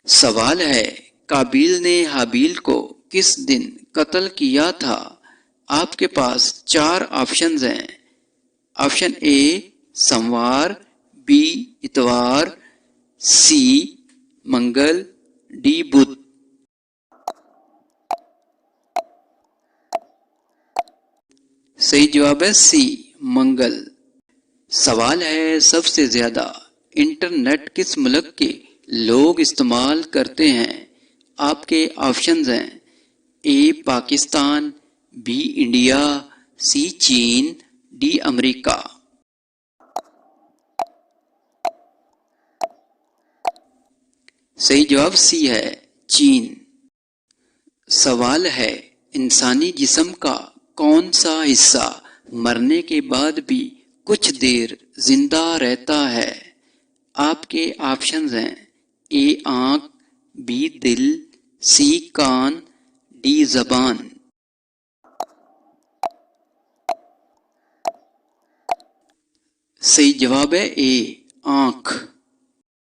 सवाल है, काबिल ने हाबिल को किस दिन कत्ल किया था? आपके पास 4 ऑप्शंस हैं। ऑप्शन ए सोमवार, बी इतवार, सी मंगल, डी बुध। सही जवाब है सी मंगल। सवाल है, सबसे ज्यादा इंटरनेट किस मुल्क के लोग इस्तेमाल करते हैं? आपके ऑप्शंस हैं। ए पाकिस्तान, बी इंडिया, सी चीन, डी अमेरिका। सही जवाब सी है चीन। सवाल है, इंसानी जिस्म का कौन सा हिस्सा मरने के बाद भी कुछ देर जिंदा रहता है? आपके ऑप्शंस हैं। ए आंख, बी दिल, सी कान, डी जबान। सही जवाब है ए आंख।